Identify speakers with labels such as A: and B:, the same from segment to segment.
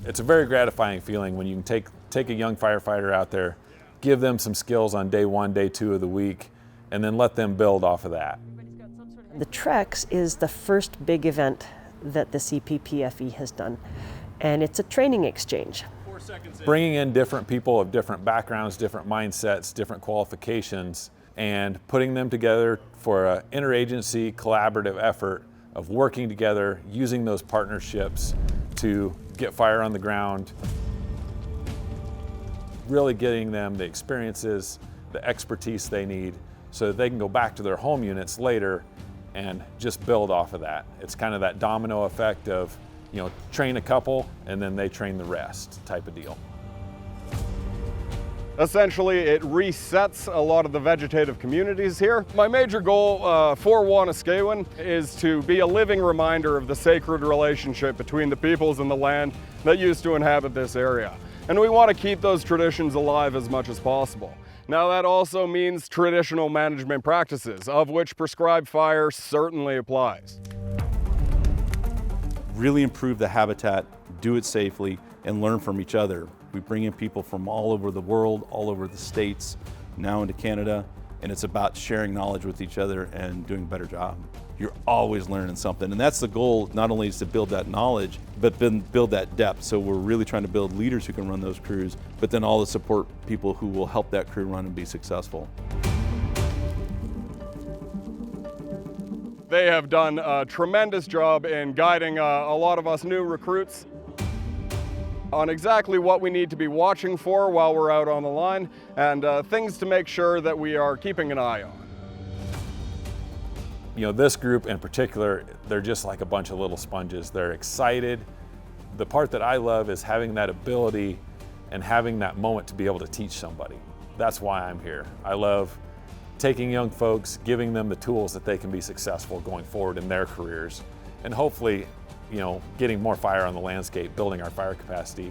A: It's a very gratifying feeling when you can take a young firefighter out there, give them some skills on day 1, day 2 of the week, and then let them build off of that.
B: The TREX is the first big event that the CPPFE has done, and it's a training exchange.
A: Bringing in different people of different backgrounds, different mindsets, different qualifications, and putting them together for an interagency collaborative effort of working together, using those partnerships to get fire on the ground, really getting them the experiences, the expertise they need so that they can go back to their home units later and just build off of that. It's kind of that domino effect of, you know, train a couple and then they train the rest type of deal.
C: Essentially, it resets a lot of the vegetative communities here. My major goal for Wanuskewin is to be a living reminder of the sacred relationship between the peoples and the land that used to inhabit this area. And we want to keep those traditions alive as much as possible. Now that also means traditional management practices, of which prescribed fire certainly applies.
D: Really improve the habitat, do it safely, and learn from each other. We bring in people from all over the world, all over the states, now into Canada, and it's about sharing knowledge with each other and doing a better job. You're always learning something, and that's the goal, not only is to build that knowledge, but then build that depth. So we're really trying to build leaders who can run those crews, but then all the support people who will help that crew run and be successful.
C: They have done a tremendous job in guiding a lot of us new recruits on exactly what we need to be watching for while we're out on the line, and things to make sure that we are keeping an eye on.
A: You know, this group in particular, they're just like a bunch of little sponges. They're excited. The part that I love is having that ability and having that moment to be able to teach somebody. That's why I'm here. I love taking young folks, giving them the tools that they can be successful going forward in their careers, and hopefully, you know, getting more fire on the landscape, building our fire capacity.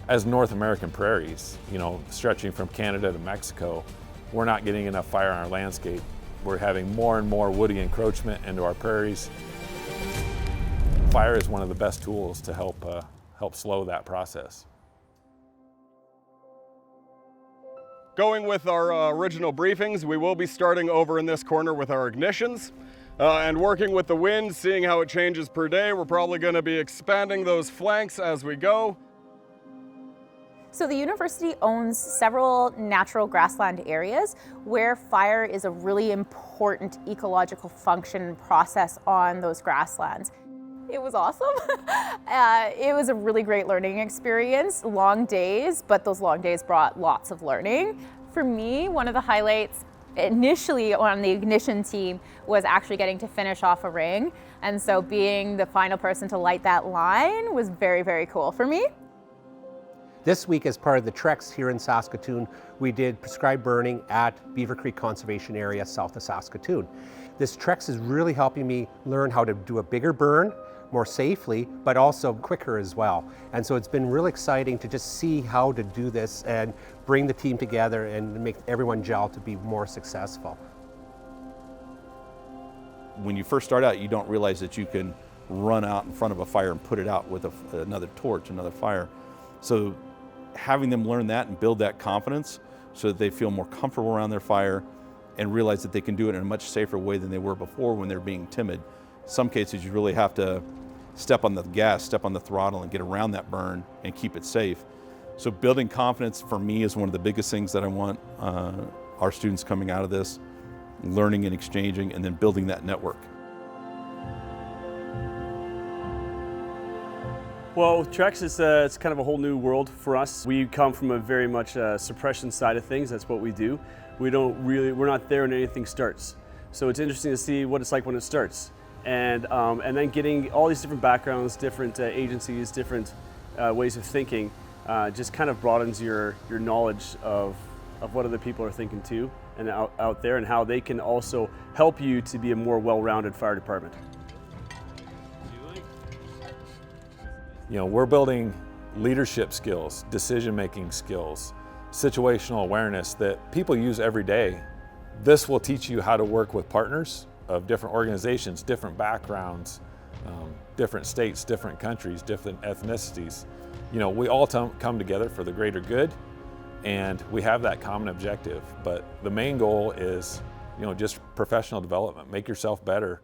A: As North American prairies, you know, stretching from Canada to Mexico, we're not getting enough fire on our landscape. We're having more and more woody encroachment into our prairies. Fire is one of the best tools to help slow that process.
C: Going with our original briefings, we will be starting over in this corner with our ignitions. And working with the wind, seeing how it changes per day, we're probably going to be expanding those flanks as we go.
E: So the university owns several natural grassland areas where fire is a really important ecological function and process on those grasslands. It was awesome. It was a really great learning experience, long days, but those long days brought lots of learning. For me, one of the highlights initially on the ignition team was actually getting to finish off a ring. And so being the final person to light that line was very, very cool for me.
F: This week, as part of the TREX here in Saskatoon, we did prescribed burning at Beaver Creek Conservation Area south of Saskatoon. This TREX is really helping me learn how to do a bigger burn more safely, but also quicker as well. And so it's been really exciting to just see how to do this and bring the team together and make everyone gel to be more successful.
D: When you first start out, you don't realize that you can run out in front of a fire and put it out with another torch, another fire. So having them learn that and build that confidence so that they feel more comfortable around their fire and realize that they can do it in a much safer way than they were before when they're being timid. In some cases, you really have to step on the gas, step on the throttle and get around that burn and keep it safe. So building confidence for me is one of the biggest things that I want our students coming out of this, learning and exchanging, and then building that network.
G: Well, TREX is it's kind of a whole new world for us. We come from a very much suppression side of things. That's what we do. We're not there when anything starts. So it's interesting to see what it's like when it starts. And then getting all these different backgrounds, different agencies, different ways of thinking, just kind of broadens your knowledge of what other people are thinking too, and out there, and how they can also help you to be a more well-rounded fire department.
A: You know, we're building leadership skills, decision-making skills, situational awareness that people use every day. This will teach you how to work with partners of different organizations, different backgrounds, different states, different countries, different ethnicities. You know, we all come together for the greater good, and we have that common objective. But the main goal is, you know, just professional development. Make yourself better.